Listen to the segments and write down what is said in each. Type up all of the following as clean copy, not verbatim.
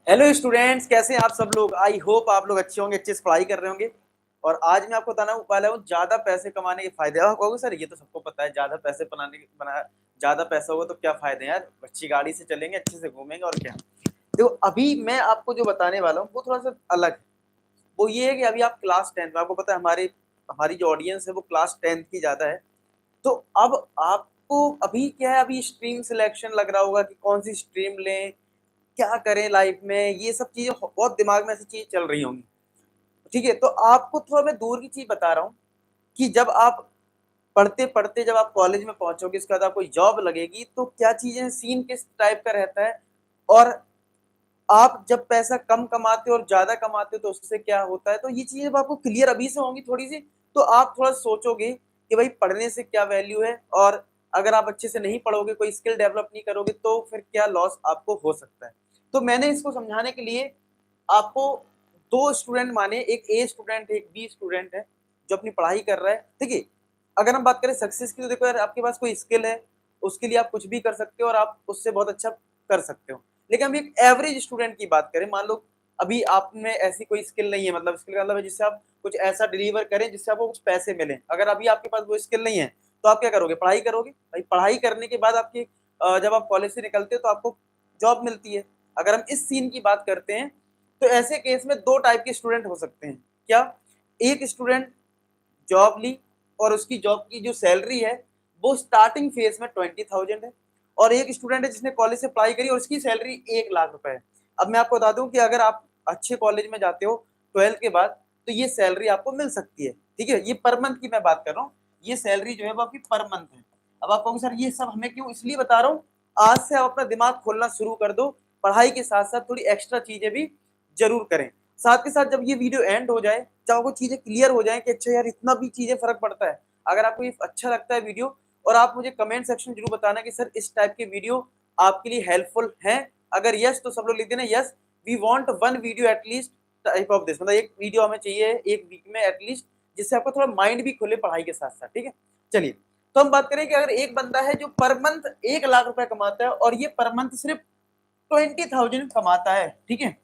Hello students, कैसे हैं आप सब लोग। आई होप आप लोग अच्छे होंगे, अच्छे से पढ़ाई कर रहे होंगे। और आज मैं आपको बताना वाला हूँ ज्यादा पैसे कमाने के फायदे। आप कहोगे सर ये तो सबको पता है, ज्यादा पैसे ज्यादा पैसा होगा तो क्या फायदे हैं यार, अच्छी गाड़ी से चलेंगे, अच्छे से घूमेंगे और क्या। तो अभी मैं आपको जो बताने वाला हूँ वो थोड़ा सा अलग है। वो ये है कि अभी आप क्लास 10 में, आपको पता है हमारी हमारी जो ऑडियंस है वो क्लास 10 की ज्यादा है। तो अब आपको अभी क्या है, अभी स्ट्रीम सिलेक्शन लग रहा होगा कि कौन सी स्ट्रीम लें, क्या करें लाइफ में, ये सब चीजें बहुत दिमाग में ऐसी चीजें चल रही होंगी। ठीक है, तो आपको थोड़ा मैं दूर की चीज बता रहा हूँ कि जब आप पढ़ते पढ़ते जब आप कॉलेज में पहुंचोगे, इसके बाद आपको जॉब लगेगी तो क्या चीजें, सीन किस टाइप का रहता है। और आप जब पैसा कम कमाते हो और ज्यादा कमाते हो तो उससे क्या होता है, तो ये चीजें जब आपको क्लियर अभी से होंगी थोड़ी सी, तो आप थोड़ा सोचोगे कि भाई पढ़ने से क्या वैल्यू है, और अगर आप अच्छे से नहीं पढ़ोगे, कोई स्किल डेवलप नहीं करोगे तो फिर क्या लॉस आपको हो सकता है। तो मैंने इसको समझाने के लिए आपको दो स्टूडेंट माने, एक ए स्टूडेंट है, एक बी स्टूडेंट है जो अपनी पढ़ाई कर रहा है। ठीक है, अगर हम बात करें सक्सेस की, तो देखो यार, आपके पास कोई स्किल है, उसके लिए आप कुछ भी कर सकते हो और आप उससे बहुत अच्छा कर सकते हो। लेकिन हम एक एवरेज स्टूडेंट की बात करें, मान लो अभी आप में ऐसी कोई स्किल नहीं है, मतलब स्किल का मतलब है जिससे आप कुछ ऐसा डिलीवर करें जिससे आपको कुछ पैसे मिले। अगर अभी आपके पास वो स्किल नहीं है तो आप क्या करोगे, पढ़ाई करोगे। भाई पढ़ाई करने के बाद आपकी जब आप कॉलेज से निकलते हो तो आपको जॉब मिलती है। अगर हम इस सीन की बात करते हैं तो ऐसे केस में दो टाइप के स्टूडेंट हो सकते हैं। क्या, एक स्टूडेंट जॉब ली और उसकी जॉब की जो सैलरी है वो स्टार्टिंग फेज में 20,000 है, और एक स्टूडेंट है जिसने कॉलेज से पढ़ाई करी और उसकी सैलरी 1 लाख रुपए है। अब मैं आपको बता दूं कि अगर आप अच्छे कॉलेज में जाते हो 12th के बाद तो ये सैलरी आपको मिल सकती है। ठीक है, ये पर मंथ की मैं बात कर रहा हूँ, ये सैलरी जो है वो आपकी पर मंथ है। अब आप कहोगे सर ये सब हमें क्यों, इसलिए बता रहा हूँ आज से आप अपना दिमाग खोलना शुरू कर दो, पढ़ाई के साथ साथ थोड़ी एक्स्ट्रा चीजें भी जरूर करें। साथ के साथ जब ये वीडियो एंड हो जाए, चाहे वो चीजें क्लियर हो जाए कि अच्छा यार इतना भी चीजें फर्क पड़ता है। अगर आपको ये अच्छा लगता है वीडियो, और आप मुझे कमेंट सेक्शन जरूर बताना कि सर इस टाइप के वीडियो आपके लिए हेल्पफुल हैं। अगर यस तो सब लोग लिख देना yes, we want one video at least type of this, मतलब एक वीडियो हमें चाहिए एक वीक में एटलीस्ट, जिससे आपको थोड़ा माइंड भी खुले पढ़ाई के साथ साथ। ठीक है, चलिए। तो हम बात करें कि अगर एक बंदा है जो पर मंथ 1 लाख रुपए कमाता है और ये पर मंथ सिर्फ 20,000 कमाता है। ठीक है,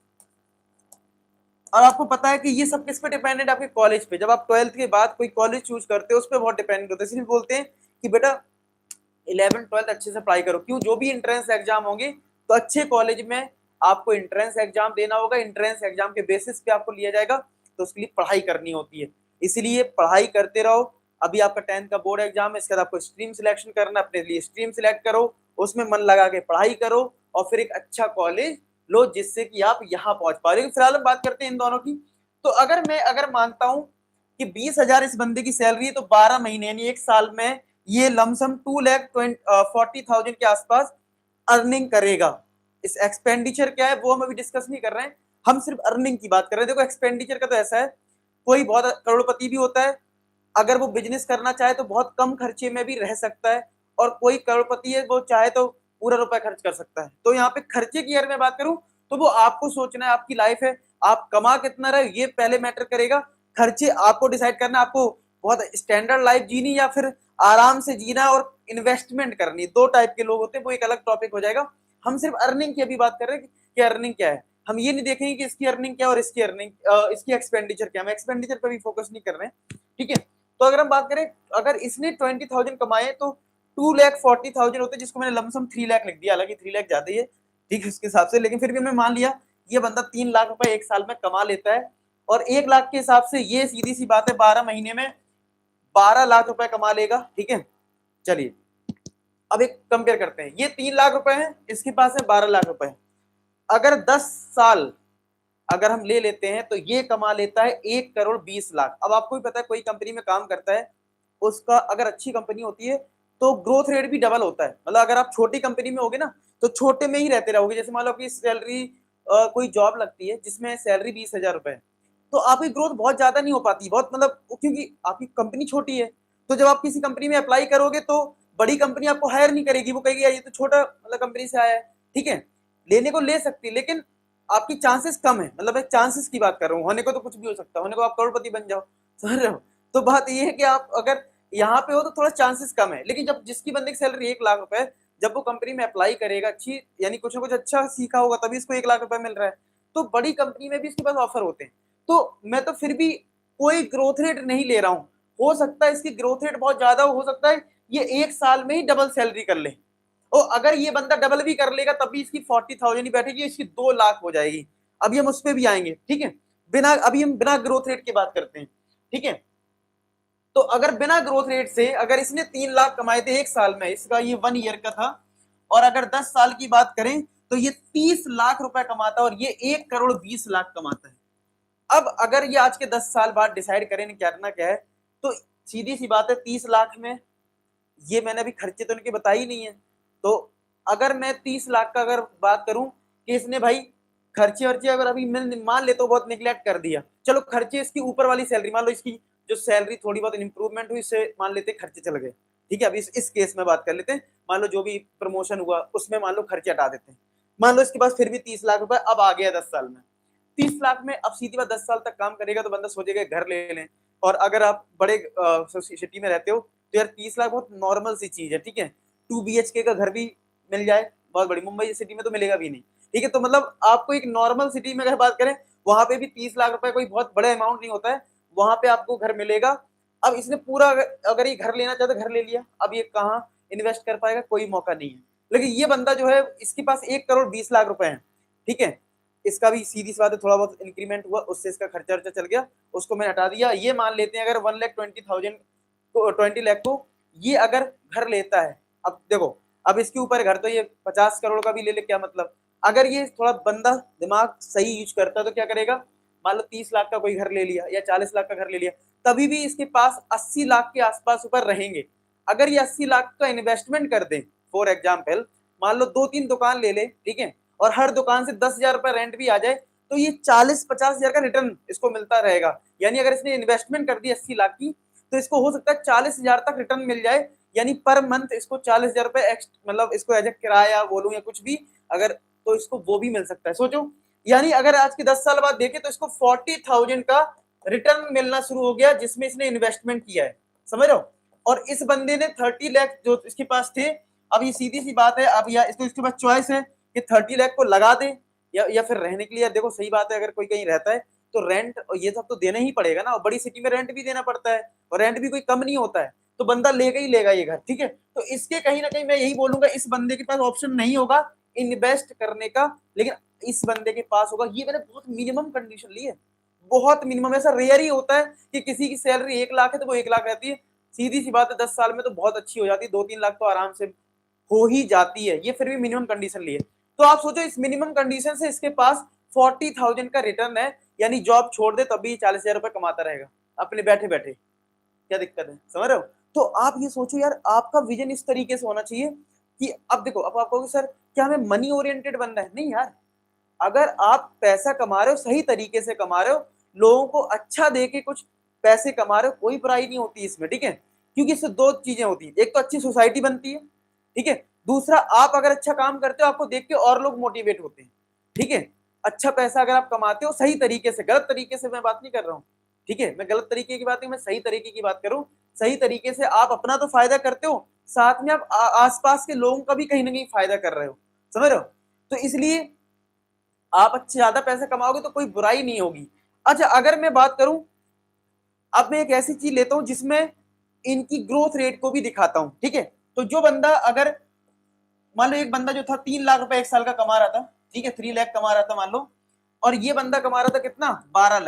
और आपको पता है कि ये सब किस पे डिपेंडेंट, आपके कॉलेज पे। जब आप 12th के बाद कोई कॉलेज चूज करते हो उस पर बहुत डिपेंडेंट होते हैं, इसलिए बोलते हैं कि बेटा 11th 12th अच्छे से पढ़ाई करो। क्यों, जो भी इंट्रेंस एग्जाम होंगे तो अच्छे कॉलेज में आपको इंट्रेंस एग्जाम देना होगा, इंट्रेंस एग्जाम के बेसिस पे आपको लिया जाएगा, तो उसके लिए पढ़ाई करनी होती है। इसलिए पढ़ाई करते रहो। अभी आपका 10th का बोर्ड एग्जाम है, इसके बाद आपको स्ट्रीम सिलेक्शन करना, अपने लिए स्ट्रीम सिलेक्ट करो, उसमें मन लगा के पढ़ाई करो और फिर एक अच्छा कॉलेज लो जिससे कि आप यहाँ पहुंच पा रहे हो। फिलहाल हम बात करते हैं इन दोनों की। तो अगर मानता हूं कि 20,000 इस बंदे की सैलरी है, तो 12 महीने यानी एक साल में ये लमसम 2,40,000 के आसपास अर्निंग करेगा। इस एक्सपेंडिचर क्या है वो हम अभी डिस्कस नहीं कर रहे हैं, हम सिर्फ अर्निंग की बात कर रहे हैं। देखो एक्सपेंडिचर का तो ऐसा है, कोई बहुत करोड़पति भी होता है, अगर वो बिजनेस करना चाहे तो बहुत कम खर्चे में भी रह सकता है, और कोई करोड़पति है वो चाहे तो पूरा रुपया खर्च कर सकता है। तो यहाँ पे खर्चे की अगर मैं बात करूं तो वो आपको सोचना है, आपकी लाइफ है, आप कमा कितना रहे ये पहले मैटर करेगा। खर्चे आपको डिसाइड करना, आपको बहुत स्टैंडर्ड लाइफ जीनी या फिर आराम से जीना और इन्वेस्टमेंट करनी, दो टाइप के लोग होते हैं, वो एक अलग टॉपिक हो जाएगा। हम सिर्फ अर्निंग की अभी बात कर रहे हैं कि अर्निंग क्या है। हम ये नहीं देखेंगे कि इसकी अर्निंग क्या और इसकी अर्निंग इसकी एक्सपेंडिचर क्या, हम एक्सपेंडिचर पर भी फोकस नहीं कर रहे हैं। ठीक है, तो अगर हम बात करें, अगर इसने 20,000 कमाए तो 2,40,000 होते, जिसको मैंने लमसम 3 लाख लिख दिया, हालांकि 3 लाख ज्यादा ही है ठीक है उसके हिसाब से, लेकिन फिर भी मैं मान लिया ये बंदा 3 लाख रुपए एक साल में कमा लेता है। और 1 लाख के हिसाब से ये सीधी सी बात है 12 महीने में 12 लाख रुपए कमा लेगा। ठीक है, चलिए अब एक कंपेयर करते हैं, ये 3 लाख रुपए है, इसके पास है 12 लाख रुपए। अगर 10 साल अगर हम ले लेते हैं तो ये कमा लेता है 1,20,00,000। अब आपको भी पता है कोई कंपनी में काम करता है, उसका अगर अच्छी कंपनी होती है तो ग्रोथ रेट भी डबल होता है। मतलब अगर आप छोटी कंपनी में होगे ना तो छोटे में ही रहते रहोगे। जैसे मान लो आपकी सैलरी कोई जॉब लगती है जिसमें सैलरी 20,000 रुपए है, तो आपकी ग्रोथ बहुत ज्यादा नहीं हो पाती, बहुत मतलब क्योंकि आपकी कंपनी छोटी है। तो जब आप किसी कंपनी में अप्लाई करोगे तो बड़ी कंपनी आपको हायर नहीं करेगी, वो कहेगी यार ये तो छोटा मतलब कंपनी से आया है। ठीक है, लेने को ले सकती है लेकिन आपकी चांसेस कम है, मतलब मैं चांसेस की बात कर रहा हूँ, होने को तो कुछ भी हो सकता है, होने को आप करोड़पति बन जाओ, समझ रहे हो। तो बात ये है कि आप अगर यहाँ पे हो तो थोड़ा चांसेस कम है। लेकिन जब जिसकी बंदे की सैलरी 1 लाख रुपए, जब वो कंपनी में अप्लाई करेगा अच्छी, यानी कुछ ना कुछ अच्छा सीखा होगा तभी इसको 1 लाख रुपए मिल रहा है। तो बड़ी कंपनी में भी इसके पास ऑफर होते हैं। तो मैं तो फिर भी कोई ग्रोथ रेट नहीं ले रहा हूं, हो सकता है इसकी ग्रोथ रेट बहुत ज्यादा हो सकता है ये 1 साल में ही डबल सैलरी कर ले, और अगर ये बंदा डबल भी कर लेगा तब भी इसकी 40,000 ही बैठेगी, इसकी 2 लाख हो जाएगी। अभी हम उस पर भी आएंगे, ठीक है। अभी हम बिना ग्रोथ रेट की बात करते हैं, ठीक है। तो अगर बिना ग्रोथ रेट से अगर इसने 3 लाख कमाए थे 1 साल में, इसका ये 1 ईयर का था, और अगर 10 साल की बात करें तो ये 30 लाख रुपए कमाता है और ये 1 करोड़ 20 लाख कमाता है। अब अगर ये आज के 10 साल बाद डिसाइड करें करना क्या है, तो सीधी सी बात है 30 लाख में ये मैंने अभी खर्चे तो इनके बताए ही नहीं है। तो अगर मैं 30 लाख का अगर बात करूं कि इसने भाई खर्चे वर्चे अगर अभी मैं मान लेता हूं बहुत निगलेक्ट कर दिया, चलो खर्चे इसकी ऊपर वाली सैलरी मान लो, इसकी जो सैलरी थोड़ी बहुत इंप्रूवमेंट हुई इससे मान लेते खर्चे चले गए, ठीक है। अभी इस केस में बात कर लेते हैं, मान लो जो भी प्रमोशन हुआ उसमें मान लो खर्चे हटा देते हैं, मान लो इसके पास फिर भी 30 लाख रुपए अब आ गया 10 साल में। 30 लाख में अब सीधी बात 10 साल तक काम करेगा तो बंदा सोचेगा घर ले लें, और अगर आप बड़े सिटी में रहते हो तो यार 30 लाख बहुत नॉर्मल सी चीज है, ठीक है। 2 BHK का घर भी मिल जाए, बहुत बड़ी मुंबई सिटी में तो मिलेगा भी नहीं, ठीक है। तो मतलब आपको एक नॉर्मल सिटी में अगर बात करें वहां पे भी 30 लाख रुपए कोई बहुत बड़ा अमाउंट नहीं होता है, वहां पे आपको घर मिलेगा। अब इसने पूरा अगर ये घर लेना चाहता घर ले लिया, अब ये कहाँ इन्वेस्ट कर पाएगा, कोई मौका नहीं है। लेकिन ये बंदा जो है इसके पास 1 करोड़ 20 लाख रुपए है, ठीक है। इसका भी सीधी सी बात है थोड़ा बहुत इंक्रीमेंट हुआ उससे इसका खर्चा वर्चा चल गया, उसको मैंने हटा दिया। ये मान लेते हैं अगर 1,20,000 को 20 लाख को ये अगर घर लेता है, अब देखो अब इसके ऊपर घर तो ये 50 करोड़ का भी ले ले क्या मतलब, अगर ये थोड़ा बंदा दिमाग सही यूज करता है तो क्या करेगा, मान लो 30 लाख का कोई घर ले लिया या 40 लाख का घर ले लिया, तभी भी इसके पास 80 लाख के आसपास ऊपर रहेंगे। अगर ये 80 लाख का इन्वेस्टमेंट कर दे, फॉर एग्जाम्पल मान लो 2-3 दुकान ले ले, ठीक है, और हर दुकान से 10,000 रुपए रेंट भी आ जाए, तो ये 40-50 हजार का रिटर्न इसको मिलता रहेगा। यानी अगर इसने इन्वेस्टमेंट कर दी 80 लाख की, तो इसको हो सकता है 40,000 तक रिटर्न मिल जाए, यानी पर मंथ इसको 40,000 रुपए मतलब इसको एज ए किराया बोलूं या कुछ भी अगर, तो इसको वो भी मिल सकता है। सोचो, यानी अगर आज के 10 साल बाद देखें तो इसको 40,000 का रिटर्न मिलना शुरू हो गया जिसमें इसने इन्वेस्टमेंट किया है, समझ रहे हो। और इस बंदे ने 30 लाख जो इसके पास थे, अब ये सीधी सी बात है, अब या इसको इसके पास चॉइस है कि 30 लाख को लगा दे या फिर रहने के लिए। देखो सही बात है, अगर कोई कहीं रहता है तो रेंट और ये सब तो देना ही पड़ेगा ना, और बड़ी सिटी में रेंट भी देना पड़ता है, और रेंट भी कोई कम नहीं होता है, तो बंदा लेगा ही लेगा ये घर, ठीक है। तो इसके कहीं ना कहीं मैं यही बोलूंगा इस बंदे के पास ऑप्शन नहीं होगा इन्वेस्ट करने का, लेकिन इस बंदे के पास होगा। ये मैंने बहुत मिनिमम कंडीशन ली है, बहुत मिनिमम, ऐसा रेयर ही होता है कि किसी की सैलरी 1 लाख है तो वो 1 लाख रहती है। सीधी सी बात है 10 साल में तो बहुत अच्छी हो जाती है, 2-3 लाख तो आराम से हो ही जाती है, ये फिर भी मिनिमम कंडीशन ली है। तो आप सोचो इस मिनिमम कंडीशन से इसके पास 40,000 का रिटर्न है, यानी जॉब छोड़ दे तब भी 40,000 रुपए कमाता रहेगा अपने बैठे बैठे, क्या दिक्कत है, समझ रहे हो। तो आप ये सोचो यार, आपका विजन इस तरीके से होना चाहिए कि अब देखो, अब आप कहोगे सर क्या हमें मनी ओरिएंटेड बनना है, नहीं यार। अगर आप पैसा कमा रहे हो सही तरीके से कमा रहे हो, लोगों को अच्छा दे के कुछ पैसे कमा रहे हो, कोई बुराई नहीं होती इसमें, ठीक है। क्योंकि इससे 2 चीजें होती है, एक तो अच्छी सोसाइटी बनती है, ठीक है। दूसरा, आप अगर अच्छा काम करते हो आपको देख के और लोग मोटिवेट होते हैं, ठीक है। अच्छा पैसा अगर आप कमाते हो सही तरीके से, गलत तरीके से मैं बात नहीं कर रहा हूँ, ठीक है। मैं गलत तरीके की बात नहीं, मैं सही तरीके की बात करूँ। सही तरीके से आप अपना तो फायदा करते हो, साथ में आप आसपास के लोगों का भी कहीं ना कहीं फायदा कर रहे हो, समझ रहे हो। तो इसलिए आप अच्छे ज्यादा पैसे कमाओगे तो कोई बुराई नहीं होगी। अच्छा, अगर मैं बात करूं, अब मैं एक ऐसी चीज लेता हूं जिसमें इनकी ग्रोथ रेट को भी दिखाता हूं, ठीक है। तो जो बंदा अगर मान लो एक बंदा जो था 3 लाख रुपए 1 साल का कमा रहा था, ठीक है, 3 लाख कमा रहा था मान लो, और ये बंदा कमा रहा था कितना, 12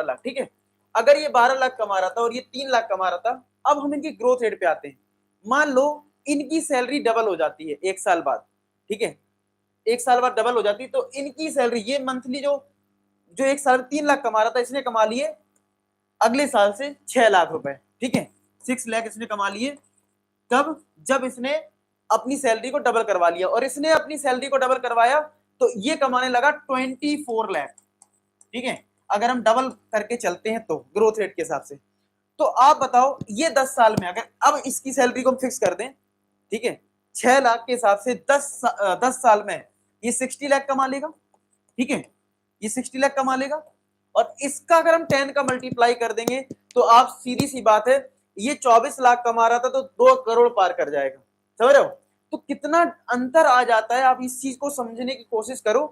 लाख, ठीक है। अगर ये 12 लाख कमा रहा था और ये 3 लाख कमा रहा था, अब हम इनकी ग्रोथ रेट पे आते हैं। मान लो इनकी सैलरी डबल हो जाती है 1 साल बाद, ठीक है, 1 साल बाद डबल हो जाती है, तो इनकी सैलरी ये मंथली जो जो 1 साल में 3 लाख कमा रहा था इसने कमा लिए अगले साल से 6 लाख रुपए, ठीक है। 6 लाख इसने कमा लिए कब, जब इसने अपनी सैलरी को डबल करवा लिया, और इसने अपनी सैलरी को डबल करवाया तो ये कमाने लगा 24 लाख, ठीक है। अगर हम डबल करके चलते हैं तो ग्रोथ रेट के हिसाब से, तो आप बताओ ये 10 साल में अगर अब इसकी सैलरी को हम फिक्स कर दें, ठीक है, 6 लाख के हिसाब से 10 साल में ये 60 लाख कमा लेगा, ठीक है, ये 60 लाख कमा लेगा। और इसका अगर हम 10 का मल्टीप्लाई कर देंगे तो आप सीधी सी बात है, ये 24 लाख कमा रहा था तो 2 करोड़ पार कर जाएगा, समझ रहे हो। तो कितना अंतर आ जाता है, आप इस चीज को समझने की कोशिश करो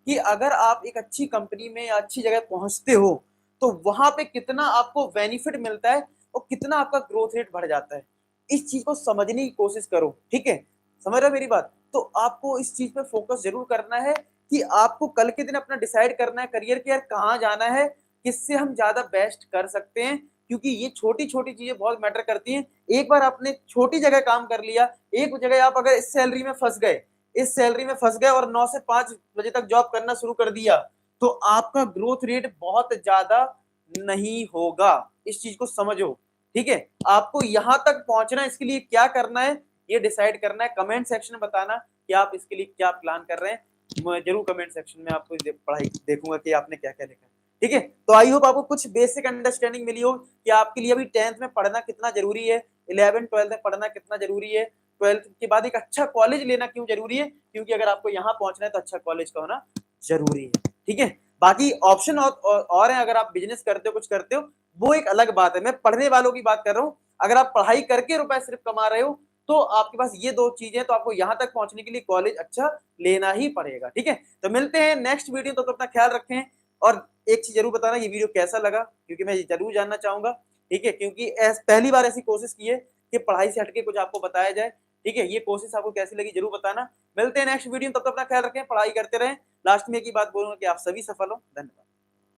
कि अगर आप एक अच्छी कंपनी में या अच्छी जगह पहुंचते हो तो वहां पे कितना आपको बेनिफिट मिलता है और कितना आपका ग्रोथ रेट बढ़ जाता है। इस चीज को समझने की कोशिश करो, ठीक है, समझ रहे हो मेरी बात। तो आपको इस चीज पे फोकस जरूर करना है कि आपको कल के दिन अपना डिसाइड करना है करियर के यार कहाँ जाना है, किससे हम ज्यादा बेस्ट कर सकते हैं, क्योंकि ये छोटी छोटी चीजें बहुत मैटर करती हैं। एक बार आपने छोटी जगह काम कर लिया, एक जगह आप अगर इस सैलरी में फंस गए और 9 से 5 बजे तक जॉब करना शुरू कर दिया तो आपका ग्रोथ रेट बहुत ज्यादा नहीं होगा। इस चीज को समझो, ठीक है। आपको यहां तक पहुंचना है, इसके लिए क्या करना है ये डिसाइड करना है। कमेंट सेक्शन में बताना कि आप इसके लिए क्या प्लान कर रहे हैं। मैं जरूर कमेंट सेक्शन में आपको पढ़ाई देखूंगा कि आपने क्या क्या लिखा है, ठीक है। तो आई होप आपको कुछ बेसिक अंडरस्टैंडिंग मिली हो कि आपके लिए अभी 10th में पढ़ना कितना जरूरी है, 11 12 में पढ़ना कितना जरूरी है, 12th के बाद एक अच्छा कॉलेज लेना क्यों जरूरी है, क्योंकि अगर आपको यहाँ पहुंचना है तो अच्छा कॉलेज का होना जरूरी है, ठीक है। बाकी ऑप्शन और हैं, अगर आप बिजनेस करते हो कुछ करते हो वो एक अलग बात है। मैं पढ़ने वालों की बात कर रहा हूँ। अगर आप पढ़ाई करके रुपए सिर्फ कमा रहे हो तो आपके पास ये दो चीजें, तो आपको यहां तक पहुंचने के लिए कॉलेज अच्छा लेना ही पड़ेगा, ठीक है। तो मिलते हैं नेक्स्ट वीडियो, तो अपना ख्याल रखें। और एक चीज जरूर बताना ये वीडियो कैसा लगा, क्योंकि मैं जरूर जानना चाहूंगा, ठीक है, क्योंकि पहली बार ऐसी कोशिश की है कि पढ़ाई से हटके कुछ आपको बताया जाए, ठीक है। ये कोशिश आपको कैसी लगी जरूर बताना। मिलते हैं नेक्स्ट वीडियो में, तब तक अपना ख्याल रखें, पढ़ाई करते रहें। लास्ट में एक ही बात बोलूंगा कि आप सभी सफल हो। धन्यवाद।